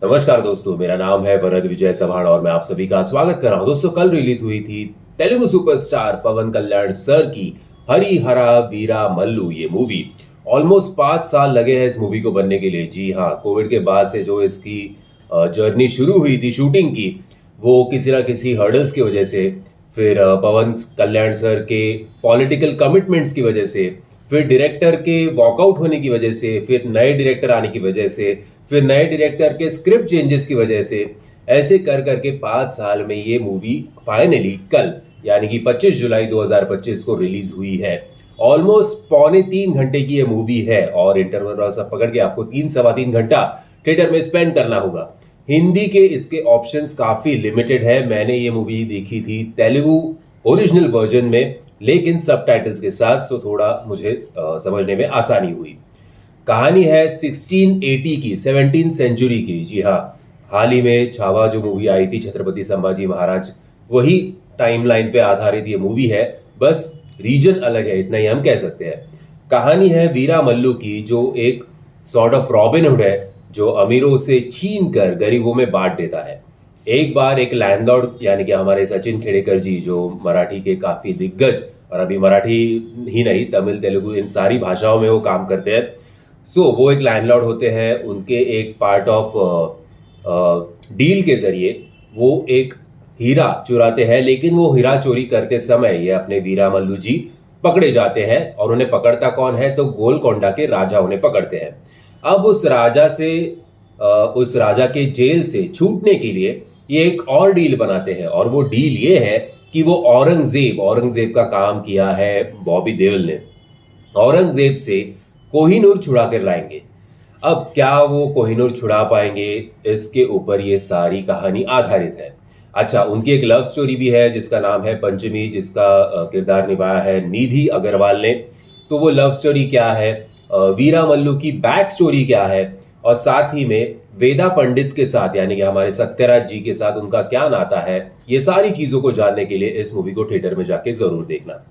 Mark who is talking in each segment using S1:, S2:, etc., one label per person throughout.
S1: नमस्कार दोस्तों, मेरा नाम है वरद विजय सभाण और मैं आप सभी का स्वागत कर रहा हूं। दोस्तों, कल रिलीज हुई थी तेलुगु सुपरस्टार पवन कल्याण सर की हरी हरा वीरा मल्लू ये मूवी। ऑलमोस्ट 5 साल लगे हैं इस मूवी को बनने के लिए। जी हाँ, कोविड के बाद से जो इसकी जर्नी शुरू हुई थी शूटिंग की, वो किसी ना किसी हर्डल्स की वजह से, फिर पवन कल्याण सर के पॉलिटिकल कमिटमेंट्स की वजह से, फिर डायरेक्टर के वॉकआउट होने की वजह से, फिर नए डायरेक्टर आने की वजह से, फिर नए डायरेक्टर के स्क्रिप्ट चेंजेस की वजह से, ऐसे कर करके 5 साल में ये मूवी फाइनली कल यानी कि 25 जुलाई 2025 को रिलीज हुई है। ऑलमोस्ट 2.25 घंटे की ये मूवी है और इंटरवल सब पकड़ के आपको 3 सवा 3 घंटा थिएटर में स्पेंड करना होगा। हिंदी के इसके ऑप्शंस काफी लिमिटेड है। मैंने ये मूवी देखी थी तेलुगु ओरिजिनल वर्जन में, लेकिन सबटाइटल्स के साथ, सो थोड़ा मुझे समझने में आसानी हुई। कहानी है 1680 की, 17th सेंचुरी की। जी हाँ, हाल ही में छावा जो मूवी आई थी छत्रपति संभाजी महाराज, वही टाइमलाइन पे आधारित ये मूवी है। बस रीजन अलग है, इतना ही हम कह सकते हैं। कहानी है वीरा मल्लू की, जो एक सॉर्ट ऑफ रॉबिन हुड है, जो अमीरों से छीन कर गरीबों में बांट देता है। एक बार एक लैंडलॉर्ड यानी कि हमारे सचिन खेड़ेकर जी, जो मराठी के काफी दिग्गज, और अभी मराठी ही नहीं तमिल तेलुगु इन सारी भाषाओं में वो काम करते हैं। वो एक लैंडलॉर्ड होते हैं। उनके एक पार्ट ऑफ डील के जरिए वो एक हीरा चुराते हैं, लेकिन वो हीरा चोरी करते समय ये अपने वीरा मल्लू जी पकड़े जाते हैं। और उन्हें पकड़ता कौन है? तो गोलकोंडा के राजा उन्हें पकड़ते हैं। अब उस राजा के जेल से छूटने के लिए ये एक और डील बनाते हैं, और वो डील ये है कि वो औरंगजेब का काम किया है बॉबी देओल ने। औरंगजेब से कोहिनूर छुड़ा कर लाएंगे। अब क्या वो कोहिनूर छुड़ा पाएंगे, इसके ऊपर ये सारी कहानी आधारित है। अच्छा, उनकी एक लव स्टोरी भी है जिसका नाम है पंचमी, जिसका किरदार निभाया है निधि अग्रवाल ने। तो वो लव स्टोरी क्या है, वीरा मल्लू की बैक स्टोरी क्या है, और साथ ही में वेदा पंडित के साथ यानी कि हमारे सत्यराज जी के साथ उनका क्या नाता है, ये सारी चीजों को जानने के लिए इस मूवी को थिएटर में जाके जरूर देखना।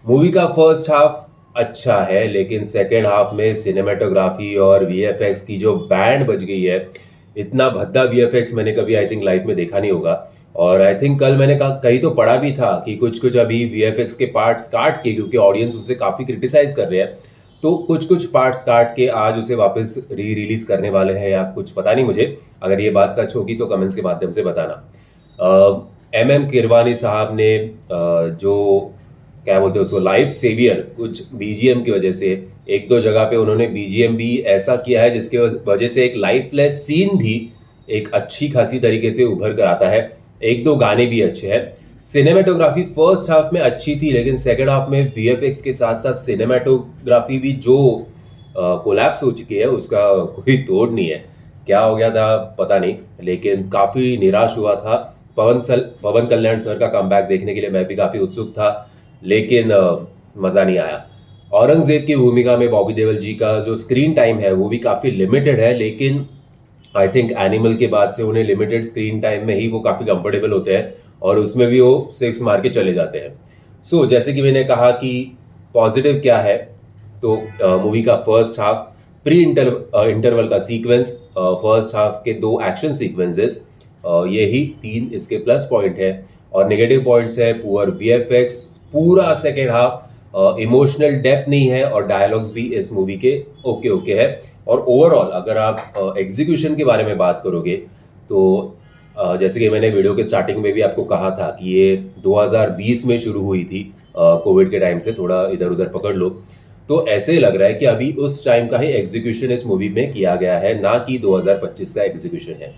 S1: मूवी का फर्स्ट हाफ अच्छा है, लेकिन सेकेंड हाफ में सिनेमेटोग्राफी और वीएफएक्स की जो बैंड बज गई है, इतना भद्दा वीएफएक्स मैंने कभी आई थिंक लाइफ में देखा नहीं होगा। और आई थिंक कल मैंने कहीं तो पढ़ा भी था कि कुछ कुछ अभी वीएफएक्स के पार्ट्स काट के, क्योंकि ऑडियंस उसे काफी क्रिटिसाइज कर रहे हैं, तो कुछ कुछ पार्ट्स काट के आज उसे वापस री रिलीज करने वाले हैं या कुछ पता नहीं मुझे। अगर ये बात सच होगी तो कमेंट्स के माध्यम से बताना। एम किरवानी साहब ने जो क्या बोलते हैं उसको, लाइफ सेवियर, कुछ बीजीएम की वजह से एक दो जगह पे उन्होंने बीजीएम भी ऐसा किया है जिसके वजह से एक लाइफलेस सीन भी एक अच्छी खासी तरीके से उभर कर आता है। एक दो गाने भी अच्छे हैं। सिनेमेटोग्राफी फर्स्ट हाफ में अच्छी थी, लेकिन सेकंड हाफ में वीएफएक्स के साथ साथ सिनेमेटोग्राफी भी जो कोलैप्स हो चुकी है, उसका कोई तोड़ नहीं है। क्या हो गया था पता नहीं, लेकिन काफी निराश हुआ था। पवन कल्याण सर का कमबैक देखने के लिए मैं भी काफी उत्सुक था, लेकिन मजा नहीं आया। औरंगजेब की भूमिका में बॉबी देओल जी का जो स्क्रीन टाइम है वो भी काफी लिमिटेड है, लेकिन आई थिंक एनिमल के बाद से उन्हें लिमिटेड स्क्रीन टाइम में ही वो काफी कंफर्टेबल होते हैं, और उसमें भी वो 6 मार के चले जाते हैं। जैसे कि मैंने कहा कि पॉजिटिव क्या है, तो मूवी का फर्स्ट हाफ, प्री इंटरवल का सीक्वेंस, फर्स्ट हाफ के 2 एक्शन सीक्वेंसेस, ये ही 3 इसके प्लस पॉइंट है। और नेगेटिव पॉइंट्स है पुअर वीएफएक्स, पूरा सेकेंड हाफ इमोशनल डेप्थ नहीं है, और डायलॉग्स भी इस मूवी के ओके ओके है। और ओवरऑल अगर आप एग्जीक्यूशन के बारे में बात करोगे, तो जैसे कि मैंने वीडियो के स्टार्टिंग में भी आपको कहा था कि ये 2020 में शुरू हुई थी, कोविड के टाइम से थोड़ा इधर उधर पकड़ लो, तो ऐसे लग रहा है कि अभी उस टाइम का ही एग्जीक्यूशन इस मूवी में किया गया है, ना कि 2025 का एग्जीक्यूशन है।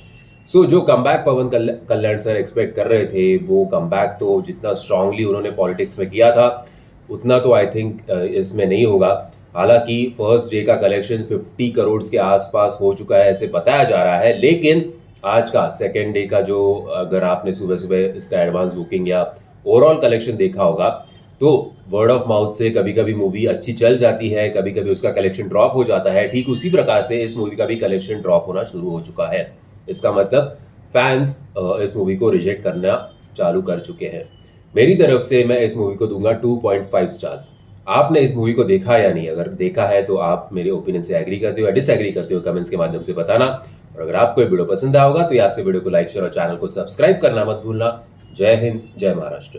S1: जो कमबैक पवन कल्याण सर एक्सपेक्ट कर रहे थे, वो कमबैक तो जितना स्ट्रांगली उन्होंने पॉलिटिक्स में किया था, उतना तो आई थिंक इसमें नहीं होगा। हालांकि फर्स्ट डे का कलेक्शन 50 करोड़ के आसपास हो चुका है ऐसे बताया जा रहा है, लेकिन आज का सेकेंड डे का जो, अगर आपने सुबह सुबह इसका एडवांस बुकिंग या ओवरऑल कलेक्शन देखा होगा, तो वर्ड ऑफ माउथ से कभी कभी मूवी अच्छी चल जाती है, कभी कभी उसका कलेक्शन ड्रॉप हो जाता है। ठीक उसी प्रकार से इस मूवी का भी कलेक्शन ड्रॉप होना शुरू हो चुका है। इसका मतलब फैंस इस मूवी को रिजेक्ट करना चालू कर चुके हैं। मेरी तरफ से मैं इस मूवी को दूंगा 2.5 स्टार्स। आपने इस मूवी को देखा या नहीं? अगर देखा है तो आप मेरे ओपिनियन से एग्री करते हो या डिसएग्री करते हो, कमेंट्स के माध्यम से बताना। और अगर आपको ये वीडियो पसंद आया होगा तो याद से वीडियो को लाइक शेयर और चैनल को सब्सक्राइब करना मत भूलना। जय हिंद, जय महाराष्ट्र।